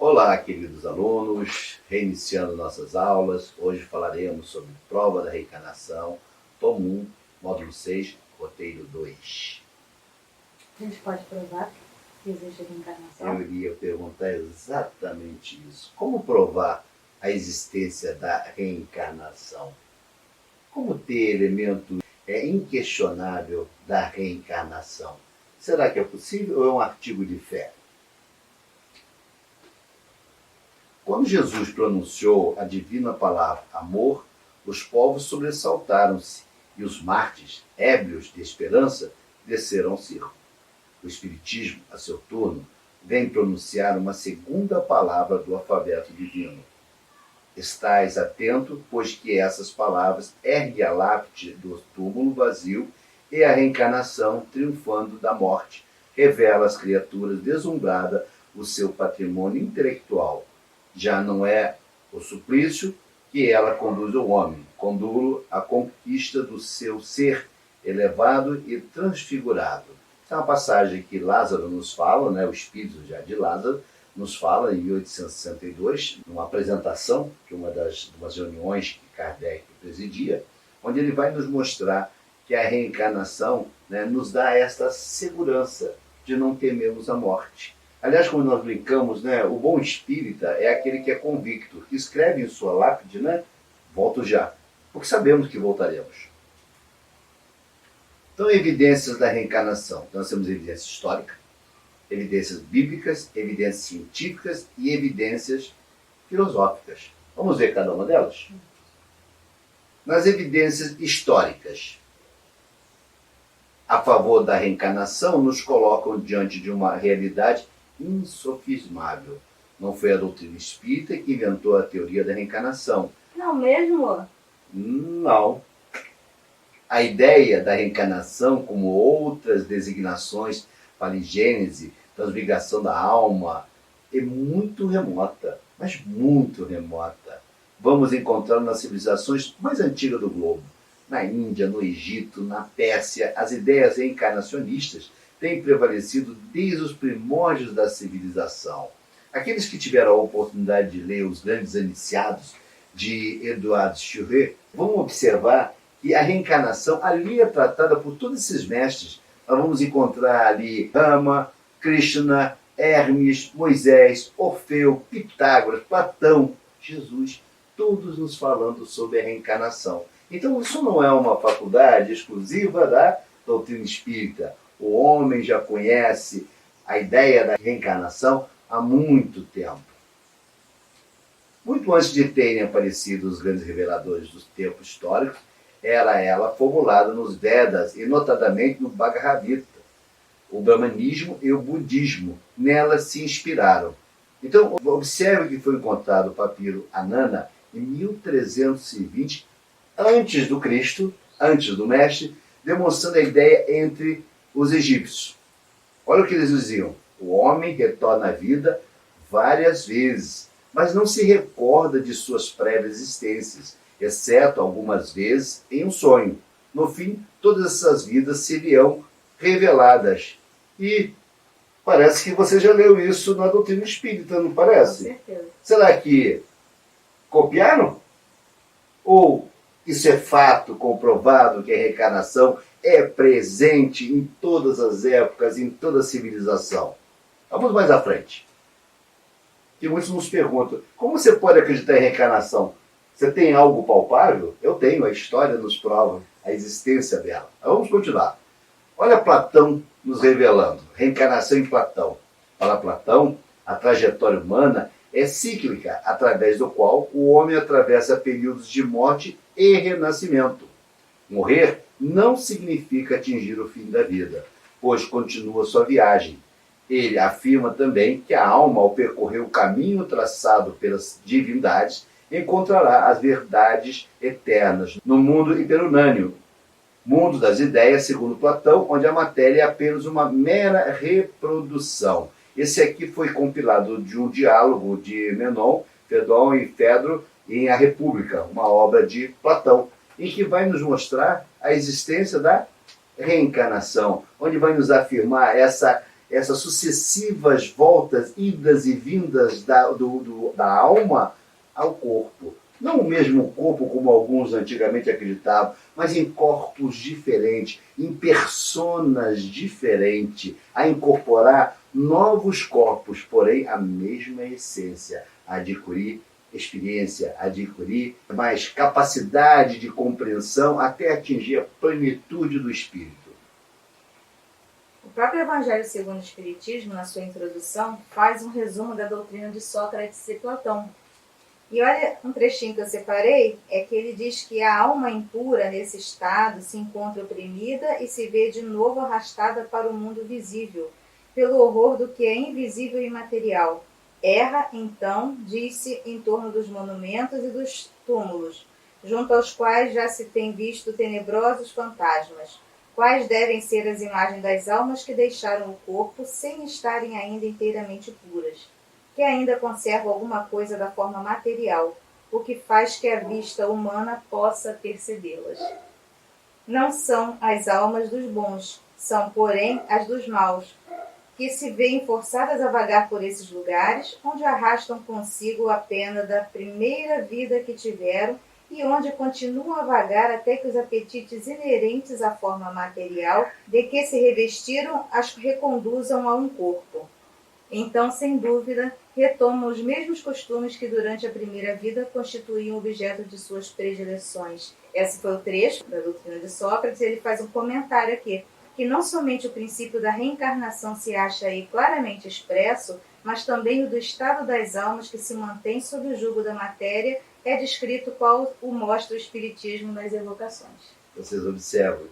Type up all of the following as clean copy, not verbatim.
Olá, queridos alunos, reiniciando nossas aulas. Hoje falaremos sobre prova da reencarnação, tomo 1, módulo 6, roteiro 2. A gente pode provar que existe reencarnação? Eu iria perguntar exatamente isso. Como provar a existência da reencarnação? Como ter elemento inquestionável da reencarnação? Será que é possível ou é um artigo de fé? Quando Jesus pronunciou a divina palavra amor, os povos sobressaltaram-se e os mártires, ébrios de esperança, desceram ao circo. O Espiritismo, a seu turno, vem pronunciar uma segunda palavra do alfabeto divino. Estais atento, pois que essas palavras erguem a lápide do túmulo vazio e a reencarnação, triunfando da morte, revela às criaturas deslumbradas o seu patrimônio intelectual. Já não é o suplício que ela conduz o homem, conduzo à conquista do seu ser elevado e transfigurado. Essa é uma passagem que Lázaro nos fala, o espírito já de Lázaro, nos fala em 1862, numa apresentação de umas reuniões que Kardec presidia, onde ele vai nos mostrar que a reencarnação nos dá esta segurança de não temermos a morte. Aliás, como nós brincamos, o bom espírita é aquele que é convicto, que escreve em sua lápide, volto já, porque sabemos que voltaremos. Então, evidências da reencarnação. Então, nós temos evidência histórica, evidências bíblicas, evidências científicas e evidências filosóficas. Vamos ver cada uma delas? Nas evidências históricas, a favor da reencarnação, nos colocam diante de uma realidade insofismável. Não foi a doutrina espírita que inventou a teoria da reencarnação. Não mesmo? Não. A ideia da reencarnação, como outras designações, paligênese, transmigração da alma, é muito remota, mas muito remota. Vamos encontrar nas civilizações mais antigas do globo. Na Índia, no Egito, na Pérsia, as ideias reencarnacionistas têm prevalecido desde os primórdios da civilização. Aqueles que tiveram a oportunidade de ler Os Grandes Iniciados, de Edouard Schuré, vão observar que a reencarnação ali é tratada por todos esses mestres. Nós vamos encontrar ali Rama, Krishna, Hermes, Moisés, Orfeu, Pitágoras, Platão, Jesus, todos nos falando sobre a reencarnação. Então isso não é uma faculdade exclusiva da doutrina espírita. O homem já conhece a ideia da reencarnação há muito tempo. Muito antes de terem aparecido os grandes reveladores dos tempos históricos, era ela formulada nos Vedas e notadamente no Bhagavad Gita. O brahmanismo e o budismo nela se inspiraram. Então, observe que foi encontrado o papiro Anana em 1320, antes do Cristo, antes do Mestre, demonstrando a ideia entre os egípcios. Olha o que eles diziam: o homem retorna à vida várias vezes, mas não se recorda de suas prévias existências, exceto algumas vezes em um sonho. No fim, todas essas vidas seriam reveladas. E parece que você já leu isso na doutrina espírita, não parece? Com certeza. Será que copiaram? Ou isso é fato comprovado que a reencarnação é presente em todas as épocas, em toda a civilização? Vamos mais à frente. Que muitos nos perguntam: como você pode acreditar em reencarnação? Você tem algo palpável? Eu tenho, a história nos prova a existência dela. Mas vamos continuar. Olha Platão nos revelando. Reencarnação em Platão. Para Platão, a trajetória humana é cíclica, através do qual o homem atravessa períodos de morte e renascimento. Morrer não significa atingir o fim da vida, pois continua sua viagem. Ele afirma também que a alma, ao percorrer o caminho traçado pelas divindades, encontrará as verdades eternas no mundo hiperunâneo, mundo das ideias, segundo Platão, onde a matéria é apenas uma mera reprodução. Esse aqui foi compilado de um diálogo de Menon, Fedon e Fedro em A República, uma obra de Platão, em que vai nos mostrar a existência da reencarnação, onde vai nos afirmar essa essas sucessivas voltas, idas e vindas da alma ao corpo. Não o mesmo corpo como alguns antigamente acreditavam, mas em corpos diferentes, em personas diferentes, a incorporar novos corpos, porém a mesma essência, adquirir experiência, adquirir mais capacidade de compreensão até atingir a plenitude do espírito. O próprio Evangelho segundo o Espiritismo, na sua introdução, faz um resumo da doutrina de Sócrates e Platão. E olha, um trechinho que eu separei, é que ele diz que a alma impura nesse estado se encontra oprimida e se vê de novo arrastada para o mundo visível, pelo horror do que é invisível e imaterial. Erra, então, diz-se, em torno dos monumentos e dos túmulos, junto aos quais já se tem visto tenebrosos fantasmas, quais devem ser as imagens das almas que deixaram o corpo sem estarem ainda inteiramente puras, que ainda conservam alguma coisa da forma material, o que faz que a vista humana possa percebê-las. Não são as almas dos bons, são, porém, as dos maus, que se veem forçadas a vagar por esses lugares, onde arrastam consigo a pena da primeira vida que tiveram e onde continuam a vagar até que os apetites inerentes à forma material de que se revestiram as reconduzam a um corpo. Então, sem dúvida, retomam os mesmos costumes que durante a primeira vida constituíam objeto de suas predileções. Esse foi o trecho da doutrina de Sócrates. Ele faz um comentário aqui, que não somente o princípio da reencarnação se acha aí claramente expresso, mas também o do estado das almas que se mantém sob o jugo da matéria é descrito qual o mostra o Espiritismo nas evocações. Vocês observam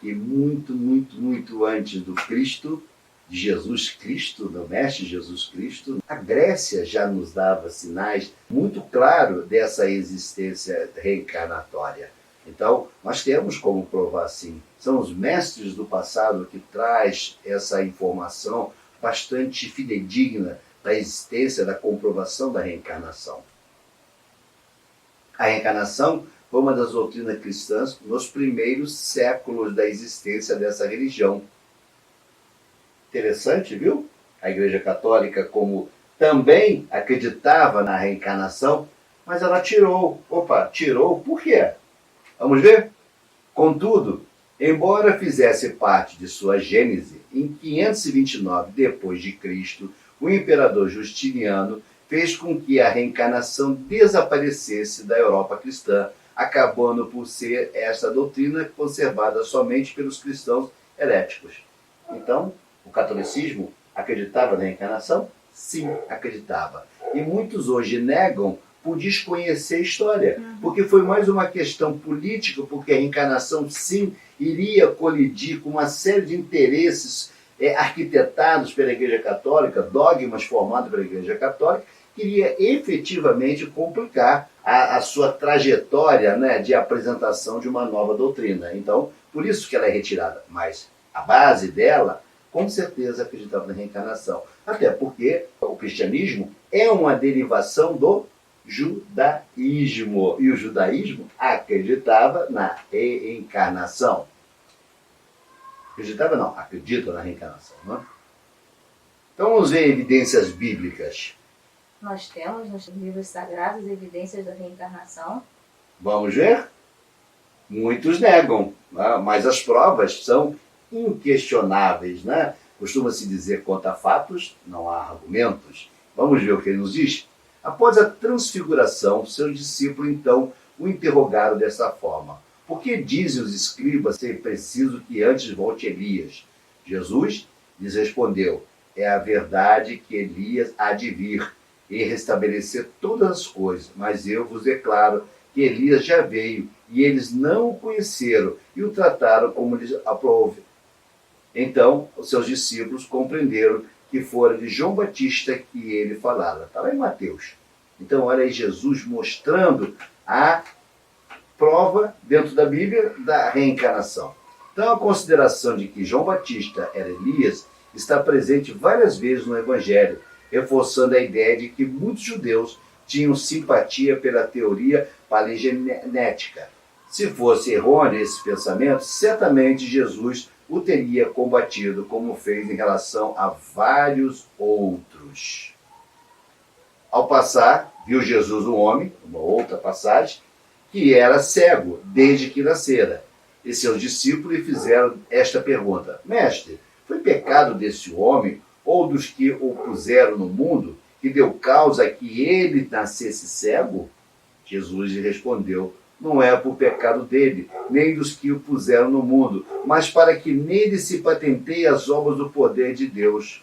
que muito antes do Cristo, de Jesus Cristo, do Mestre Jesus Cristo, a Grécia já nos dava sinais muito claros dessa existência reencarnatória. Então, nós temos como provar sim. São os mestres do passado que traz essa informação bastante fidedigna da existência, da comprovação da reencarnação. A reencarnação foi uma das doutrinas cristãs nos primeiros séculos da existência dessa religião. Interessante, viu? A Igreja Católica, como também acreditava na reencarnação, mas ela tirou. Tirou por quê? Vamos ver? Contudo, embora fizesse parte de sua gênese, em 529 d.C., o imperador Justiniano fez com que a reencarnação desaparecesse da Europa cristã, acabando por ser esta doutrina conservada somente pelos cristãos heréticos. Então, o catolicismo acreditava na reencarnação? Sim, acreditava. E muitos hoje negam por desconhecer a história, porque foi mais uma questão política, porque a reencarnação, sim, iria colidir com uma série de interesses arquitetados pela Igreja Católica, dogmas formados pela Igreja Católica, que iria efetivamente complicar a sua trajetória, né, de apresentação de uma nova doutrina. Então, por isso que ela é retirada. Mas a base dela, com certeza, acreditava na reencarnação. Até porque o cristianismo é uma derivação do judaísmo. E o judaísmo acreditava na reencarnação. Acreditava não, acredita na reencarnação. Não é? Então vamos ver evidências bíblicas. Nós temos nos livros sagrados evidências da reencarnação. Vamos ver? Muitos negam, né? Mas as provas são inquestionáveis. Né? Costuma-se dizer contra fatos, não há argumentos. Vamos ver o que ele nos diz? Após a transfiguração, seus discípulos, então, o interrogaram dessa forma. Por que dizem os escribas ser preciso que antes volte Elias? Jesus lhes respondeu, é a verdade que Elias há de vir e restabelecer todas as coisas, mas eu vos declaro que Elias já veio e eles não o conheceram e o trataram como lhes aprouve. Então, os seus discípulos compreenderam que fora de João Batista que ele falara. Está lá em Mateus. Então, olha aí Jesus mostrando a prova dentro da Bíblia da reencarnação. Então, a consideração de que João Batista era Elias está presente várias vezes no Evangelho, reforçando a ideia de que muitos judeus tinham simpatia pela teoria paleogenética. Se fosse errôneo esse pensamento, certamente Jesus o teria combatido como fez em relação a vários outros. Ao passar, viu Jesus um homem, uma outra passagem, que era cego desde que nascera. E seus discípulos lhe fizeram esta pergunta: Mestre, foi pecado desse homem ou dos que o puseram no mundo, que deu causa a que ele nascesse cego? Jesus lhe respondeu: não é por pecado dele, nem dos que o puseram no mundo, mas para que nele se patenteiem as obras do poder de Deus.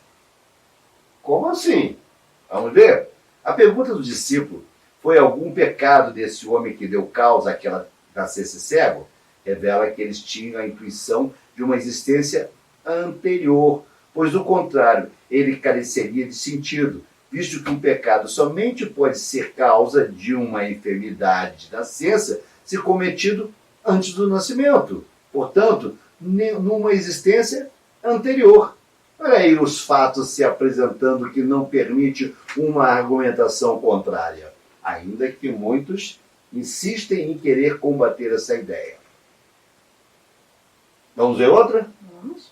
Como assim? Vamos ver? A pergunta do discípulo: foi algum pecado desse homem que deu causa a que ela nascesse cego? Revela que eles tinham a intuição de uma existência anterior, pois, do contrário, ele careceria de sentido, visto que um pecado somente pode ser causa de uma enfermidade de nascença se cometido antes do nascimento. Portanto, numa existência anterior. Olha aí os fatos se apresentando que não permite uma argumentação contrária, ainda que muitos insistem em querer combater essa ideia. Vamos ver outra? Vamos.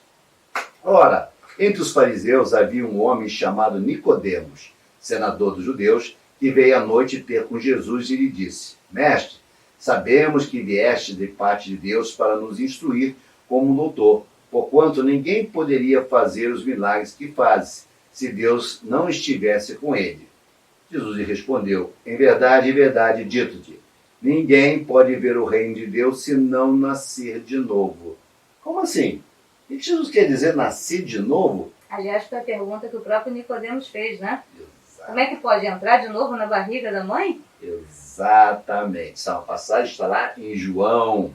Ora, entre os fariseus havia um homem chamado Nicodemos, senador dos judeus, que veio à noite ter com Jesus e lhe disse: Mestre, sabemos que vieste de parte de Deus para nos instruir como doutor, porquanto ninguém poderia fazer os milagres que fazes, se Deus não estivesse com ele. Jesus lhe respondeu: em verdade, dito-te, ninguém pode ver o reino de Deus se não nascer de novo. Como assim? O que Jesus quer dizer nascer de novo? Aliás, foi a pergunta que o próprio Nicodemos fez, né? Como é que pode entrar de novo na barriga da mãe? Exatamente. Essa passagem está lá em João.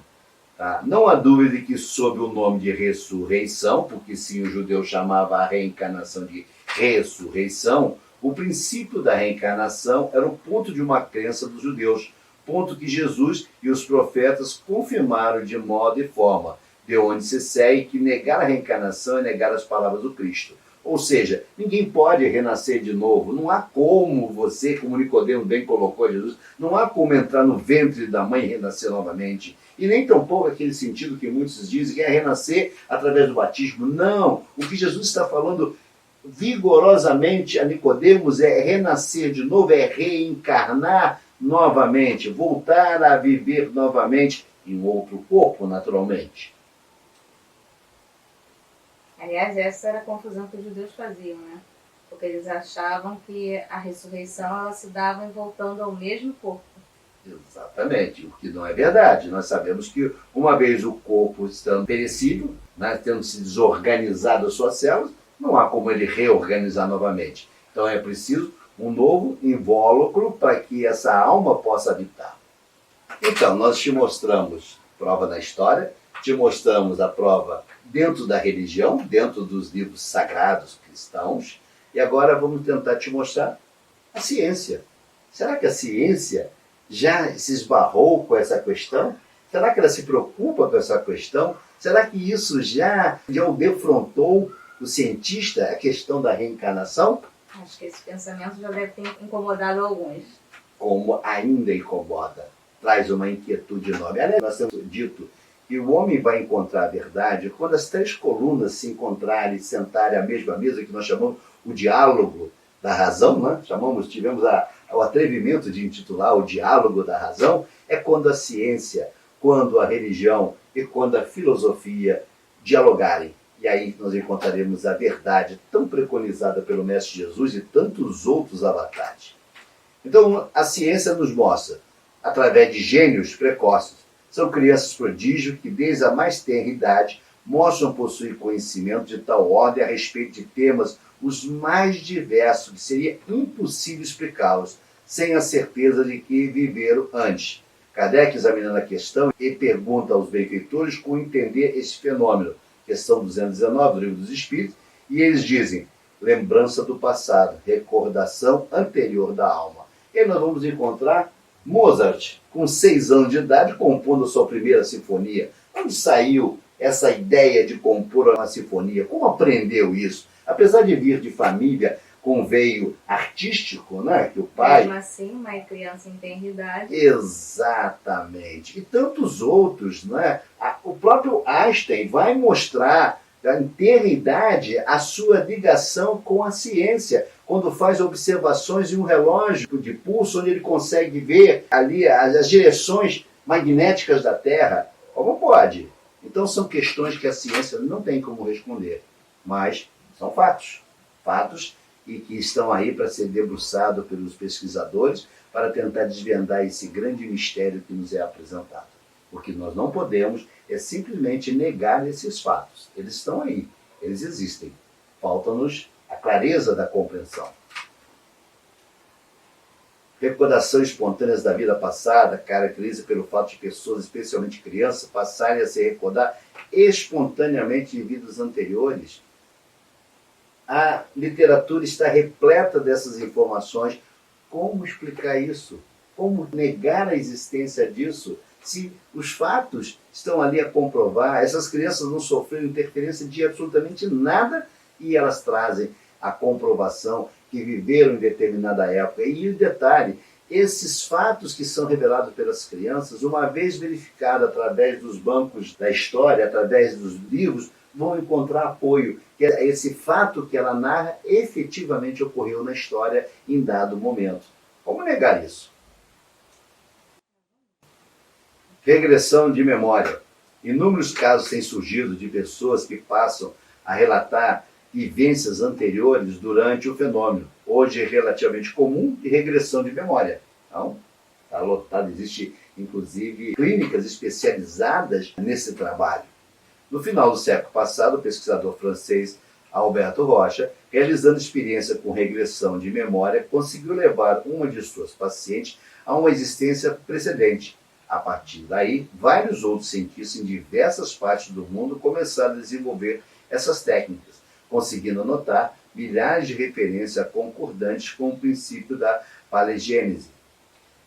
Tá? Não há dúvida que sob o nome de ressurreição, porque sim, o judeu chamava a reencarnação de ressurreição, o princípio da reencarnação era o ponto de uma crença dos judeus, ponto que Jesus e os profetas confirmaram de modo e forma, de onde se segue que negar a reencarnação é negar as palavras do Cristo. Ou seja, ninguém pode renascer de novo. Não há como você, como Nicodemo bem colocou Jesus, não há como entrar no ventre da mãe e renascer novamente. E nem tampouco aquele sentido que muitos dizem que é renascer através do batismo. Não! O que Jesus está falando vigorosamente a Nicodemos é renascer de novo, é reencarnar novamente, voltar a viver novamente em outro corpo, naturalmente. Aliás, essa era a confusão que os judeus faziam, né? Porque eles achavam que a ressurreição ela se dava voltando ao mesmo corpo. Exatamente, o que não é verdade. Nós sabemos que uma vez o corpo estando perecível, né, tendo se desorganizado as suas células, não há como ele reorganizar novamente. Então é preciso um novo invólucro para que essa alma possa habitar. Então, nós te mostramos prova na história, te mostramos a prova dentro da religião, dentro dos livros sagrados cristãos, e agora vamos tentar te mostrar a ciência. Será que a ciência já se esbarrou com essa questão? Será que ela se preocupa com essa questão? Será que isso já o defrontou o cientista, a questão da reencarnação? Acho que esse pensamento já deve ter incomodado alguns. Como ainda incomoda, traz uma inquietude enorme. Aliás, nós temos dito que o homem vai encontrar a verdade quando as três colunas se encontrarem e sentarem à mesma mesa, que nós chamamos o diálogo da razão, né? Tivemos o atrevimento de intitular o diálogo da razão, é quando a ciência, quando a religião e quando a filosofia dialogarem. E aí nós encontraremos a verdade tão preconizada pelo Mestre Jesus e tantos outros avatares. Então, a ciência nos mostra, através de gênios precoces, são crianças prodígio que, desde a mais tenra idade, mostram possuir conhecimento de tal ordem a respeito de temas os mais diversos, que seria impossível explicá-los, sem a certeza de que viveram antes. Kardec, examinando a questão, e pergunta aos benfeitores como entender esse fenômeno. Questão 219 do Livro dos Espíritos, e eles dizem: lembrança do passado, recordação anterior da alma. E aí nós vamos encontrar Mozart, com 6 anos de idade, compondo a sua primeira sinfonia. Onde saiu essa ideia de compor uma sinfonia? Como aprendeu isso? Apesar de vir de família com veio artístico, né? Que o pai... Mesmo assim, uma criança em tenra idade. Exatamente. E tantos outros, né? O próprio Einstein vai mostrar em tenra idade a sua ligação com a ciência, quando faz observações em um relógio de pulso, onde ele consegue ver ali as direções magnéticas da Terra. Como pode? Então são questões que a ciência não tem como responder, mas são fatos. Fatos e que estão aí para ser debruçado pelos pesquisadores para tentar desvendar esse grande mistério que nos é apresentado. O que nós não podemos é simplesmente negar esses fatos. Eles estão aí, eles existem. Falta-nos a clareza da compreensão. Recordação espontâneas da vida passada caracteriza pelo fato de pessoas, especialmente crianças, passarem a se recordar espontaneamente de vidas anteriores. A literatura está repleta dessas informações. Como explicar isso? Como negar a existência disso? Se os fatos estão ali a comprovar, essas crianças não sofreram interferência de absolutamente nada e elas trazem a comprovação que viveram em determinada época. E o detalhe, esses fatos que são revelados pelas crianças, uma vez verificados através dos bancos da história, através dos livros, vão encontrar apoio, que esse fato que ela narra efetivamente ocorreu na história em dado momento. Como negar isso? Regressão de memória. Inúmeros casos têm surgido de pessoas que passam a relatar vivências anteriores durante o fenômeno. Hoje é relativamente comum de regressão de memória. Então, está lotado, existe inclusive clínicas especializadas nesse trabalho. No final do século passado, o pesquisador francês Alberto Rocha, realizando experiência com regressão de memória, conseguiu levar uma de suas pacientes a uma existência precedente. A partir daí, vários outros cientistas em diversas partes do mundo começaram a desenvolver essas técnicas, conseguindo anotar milhares de referências concordantes com o princípio da palegênese.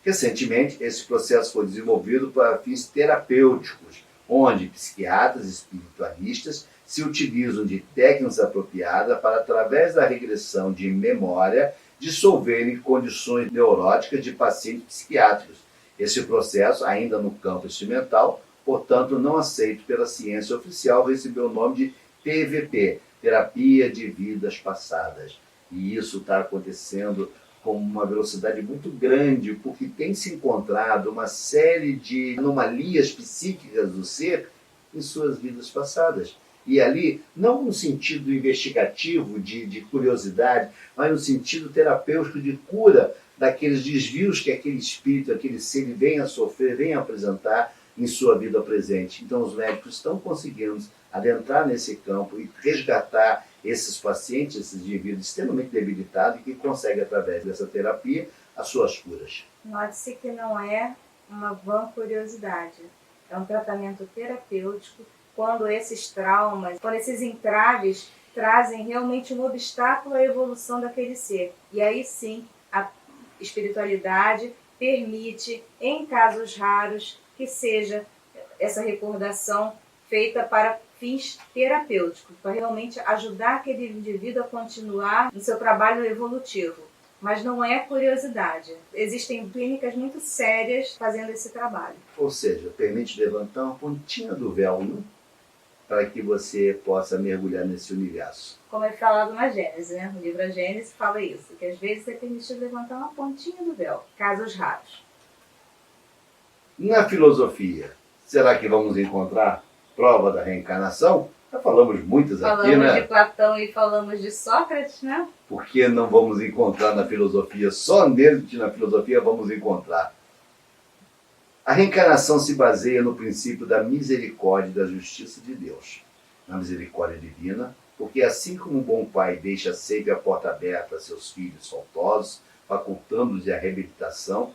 Recentemente, esse processo foi desenvolvido para fins terapêuticos, onde psiquiatras e espiritualistas se utilizam de técnicas apropriadas para, através da regressão de memória, dissolverem condições neuróticas de pacientes psiquiátricos. Esse processo, ainda no campo experimental, portanto não aceito pela ciência oficial, recebeu o nome de TVP, Terapia de Vidas Passadas. E isso está acontecendo com uma velocidade muito grande, porque tem se encontrado uma série de anomalias psíquicas do ser em suas vidas passadas. E ali, não no sentido investigativo, de curiosidade, mas no sentido terapêutico de cura daqueles desvios que aquele espírito, aquele ser vem a sofrer, vem a apresentar em sua vida presente. Então os médicos estão conseguindo adentrar nesse campo e resgatar esses pacientes, esses indivíduos extremamente debilitados e que conseguem, através dessa terapia, as suas curas. Note-se que não é uma vã curiosidade. É um tratamento terapêutico quando esses traumas, quando esses entraves trazem realmente um obstáculo à evolução daquele ser. E aí sim, a espiritualidade permite, em casos raros, que seja essa recordação feita para fins terapêuticos, para realmente ajudar aquele indivíduo a continuar no seu trabalho evolutivo. Mas não é curiosidade. Existem clínicas muito sérias fazendo esse trabalho. Ou seja, permite levantar uma pontinha do véu, né? Para que você possa mergulhar nesse universo. Como é falado na Gênesis, né? O livro A Gênesis fala isso, que às vezes é permitido levantar uma pontinha do véu, casos raros. Na filosofia, será que vamos encontrar prova da reencarnação? Já falamos muitas aqui, né? Falamos de Platão e falamos de Sócrates, né? Por que não vamos encontrar na filosofia? Só nele que na filosofia vamos encontrar. A reencarnação se baseia no princípio da misericórdia e da justiça de Deus. Na misericórdia divina, porque assim como um bom pai deixa sempre a porta aberta a seus filhos faltosos, facultando-os a reabilitação,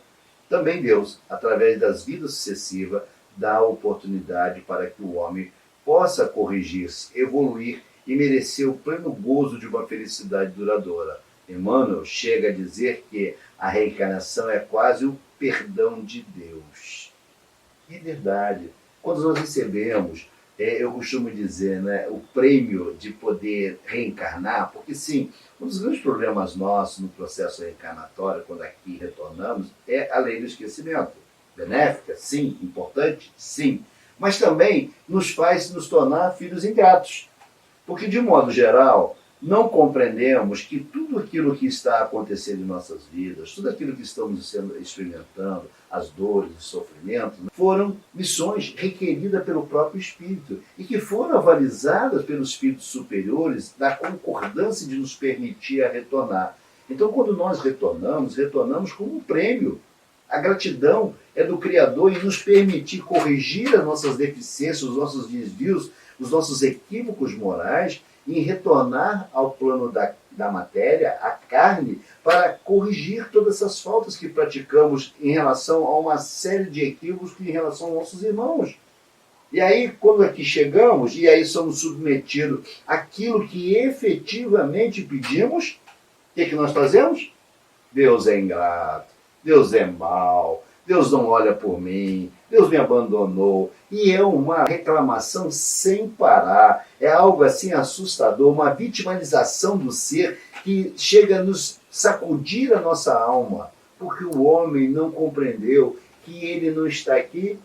também Deus, através das vidas sucessivas, dá a oportunidade para que o homem possa corrigir-se, evoluir e merecer o pleno gozo de uma felicidade duradoura. Emmanuel chega a dizer que a reencarnação é quase o perdão de Deus. E é verdade. Quando nós recebemos Eu costumo dizer, né, o prêmio de poder reencarnar, porque sim, um dos grandes problemas nossos no processo reencarnatório, quando aqui retornamos, é a lei do esquecimento. Benéfica, sim, importante, sim, mas também nos faz nos tornar filhos ingratos. Porque, de modo geral, não compreendemos que tudo aquilo que está acontecendo em nossas vidas, tudo aquilo que estamos experimentando, as dores, os sofrimentos, foram missões requeridas pelo próprio Espírito e que foram avalizadas pelos Espíritos superiores da concordância de nos permitir a retornar. Então, quando nós retornamos como um prêmio. A gratidão é do Criador em nos permitir corrigir as nossas deficiências, os nossos desvios, os nossos equívocos morais, em retornar ao plano da matéria, à carne, para corrigir todas essas faltas que praticamos em relação a uma série de equívocos em relação aos nossos irmãos. E aí, quando aqui chegamos, e aí somos submetidos àquilo que efetivamente pedimos, o que nós fazemos? Deus é ingrato, Deus é mau, Deus não olha por mim, Deus me abandonou. E é uma reclamação sem parar, é algo assim assustador, uma vitimalização do ser que chega a nos sacudir a nossa alma, porque o homem não compreendeu que ele não está aqui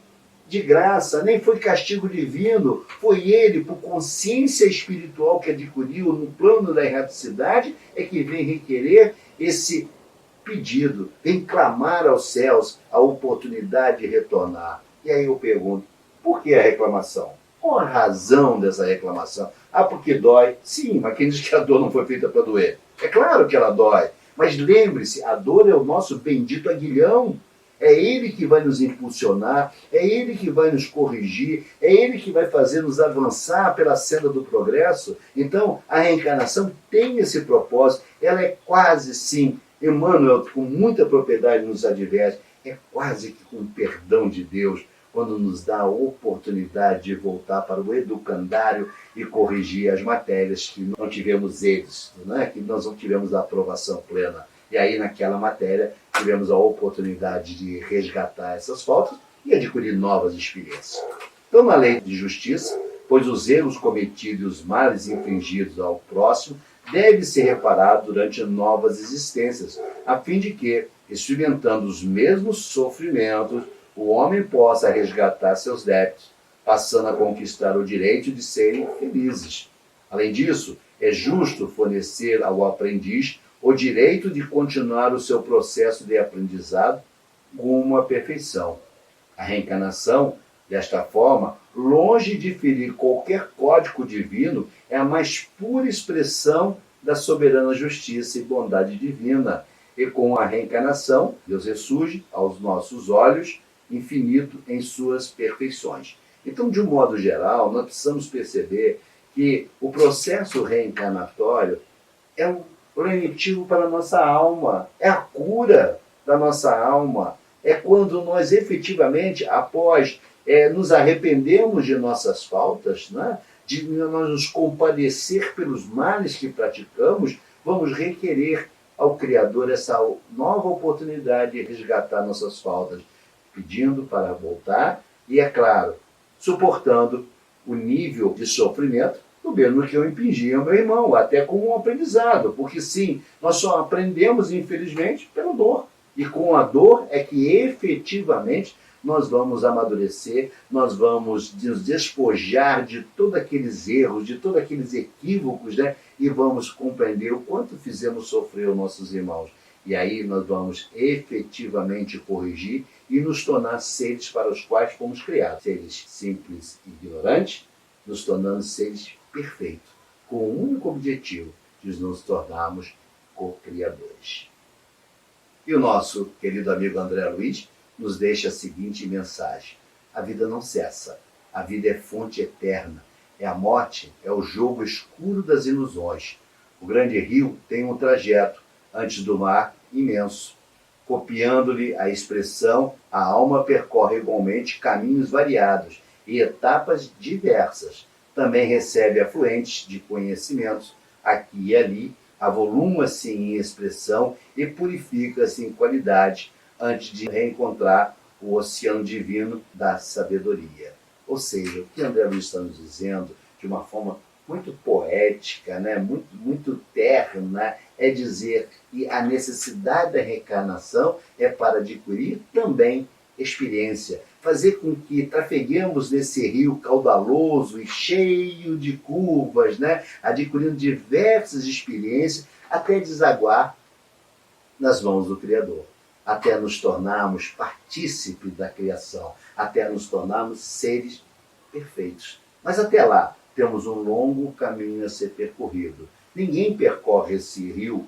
de graça, nem foi castigo divino, foi ele, por consciência espiritual que adquiriu no plano da erraticidade, é que vem requerer esse pedido, vem clamar aos céus a oportunidade de retornar. E aí eu pergunto, por que a reclamação? Qual a razão dessa reclamação? Ah, porque dói. Sim, mas quem diz que a dor não foi feita para doer? É claro que ela dói, mas lembre-se, a dor é o nosso bendito aguilhão. É ele que vai nos impulsionar, é ele que vai nos corrigir, é ele que vai fazer nos avançar pela senda do progresso. Então, a reencarnação tem esse propósito, ela é quase sim, Emmanuel, com muita propriedade, nos adverte, é quase que com o perdão de Deus, quando nos dá a oportunidade de voltar para o educandário e corrigir as matérias que não tivemos êxito, né? Que nós não tivemos a aprovação plena. E aí, naquela matéria, tivemos a oportunidade de resgatar essas faltas e adquirir novas experiências. Então, na lei de justiça, pois os erros cometidos e os males infligidos ao próximo deve ser reparado durante novas existências, a fim de que, experimentando os mesmos sofrimentos, o homem possa resgatar seus débitos, passando a conquistar o direito de serem felizes. Além disso, é justo fornecer ao aprendiz o direito de continuar o seu processo de aprendizado rumo à perfeição. A reencarnação, desta forma, longe de ferir qualquer código divino, é a mais pura expressão da soberana justiça e bondade divina. E com a reencarnação, Deus ressurge aos nossos olhos, infinito em suas perfeições. Então, de um modo geral, nós precisamos perceber que o processo reencarnatório é um remitivo para a nossa alma, é a cura da nossa alma, é quando nós efetivamente, após nos arrependemos de nossas faltas, né, de nós nos compadecer pelos males que praticamos, vamos requerer ao Criador essa nova oportunidade de resgatar nossas faltas, pedindo para voltar e, é claro, suportando o nível de sofrimento do mesmo que eu impingi ao meu irmão, até como um aprendizado, porque sim, nós só aprendemos, infelizmente, pela dor. E com a dor é que efetivamente nós vamos amadurecer, nós vamos nos despojar de todos aqueles erros, de todos aqueles equívocos, né? E vamos compreender o quanto fizemos sofrer os nossos irmãos. E aí nós vamos efetivamente corrigir e nos tornar seres para os quais fomos criados. Seres simples e ignorantes, nos tornando seres perfeitos, com o único objetivo de nos tornarmos co-criadores. E o nosso querido amigo André Luiz nos deixa a seguinte mensagem: a vida não cessa, a vida é fonte eterna, é a morte, é o jogo escuro das ilusões. O grande rio tem um trajeto antes do mar imenso. Copiando-lhe a expressão, a alma percorre igualmente caminhos variados e etapas diversas. Também recebe afluentes de conhecimentos, aqui e ali, avoluma-se em expressão e purifica-se em qualidade antes de reencontrar o oceano divino da sabedoria. Ou seja, o que André Luiz está nos dizendo, de uma forma muito poética, né? muito terna, é dizer que a necessidade da reencarnação é para adquirir também experiência, fazer com que trafeguemos nesse rio caudaloso e cheio de curvas, né? Adquirindo diversas experiências até desaguar nas mãos do Criador, até nos tornarmos partícipes da criação, até nos tornarmos seres perfeitos. Mas até lá, temos um longo caminho a ser percorrido. Ninguém percorre esse rio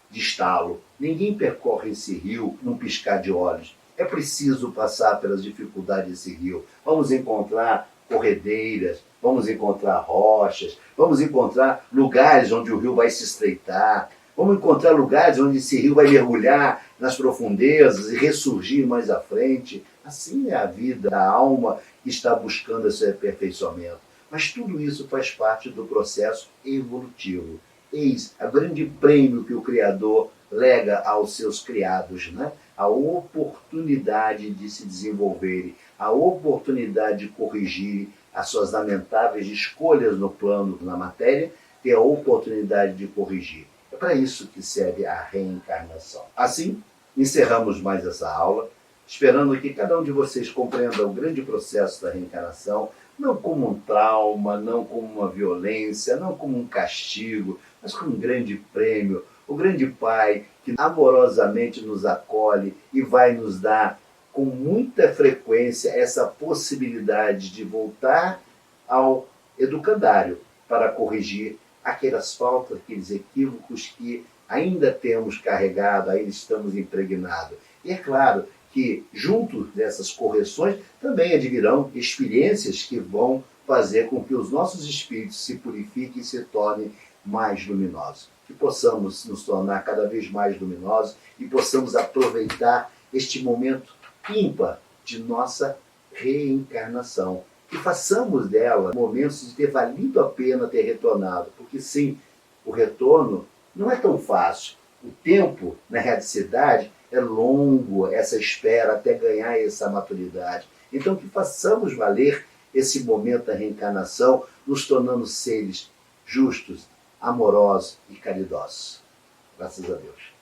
de estalo, ninguém percorre esse rio num piscar de olhos. É preciso passar pelas dificuldades desse rio. Vamos encontrar corredeiras, vamos encontrar rochas, vamos encontrar lugares onde o rio vai se estreitar, vamos encontrar lugares onde esse rio vai mergulhar nas profundezas e ressurgir mais à frente. Assim é a vida da alma que está buscando esse aperfeiçoamento. Mas tudo isso faz parte do processo evolutivo. Eis o grande prêmio que o Criador lega aos seus criados, né? A oportunidade de se desenvolverem, a oportunidade de corrigirem as suas lamentáveis escolhas no plano, na matéria, ter a oportunidade de corrigir. É para isso que serve a reencarnação. Assim, encerramos mais essa aula, esperando que cada um de vocês compreenda o grande processo da reencarnação, não como um trauma, não como uma violência, não como um castigo, mas como um grande prêmio. O grande Pai que amorosamente nos acolhe e vai nos dar com muita frequência essa possibilidade de voltar ao educandário para corrigir aquelas faltas, aqueles equívocos que ainda temos carregado, ainda estamos impregnados. E é claro que, junto dessas correções, também advirão experiências que vão fazer com que os nossos espíritos se purifiquem e se tornem mais luminosos. Que possamos nos tornar cada vez mais luminosos e possamos aproveitar este momento ímpar de nossa reencarnação. Que façamos dela momentos de ter valido a pena ter retornado, porque sim, o retorno não é tão fácil. O tempo, na realidade, é longo, essa espera até ganhar essa maturidade. Então que façamos valer esse momento da reencarnação, nos tornando seres justos, amorosos e caridosos. Graças a Deus.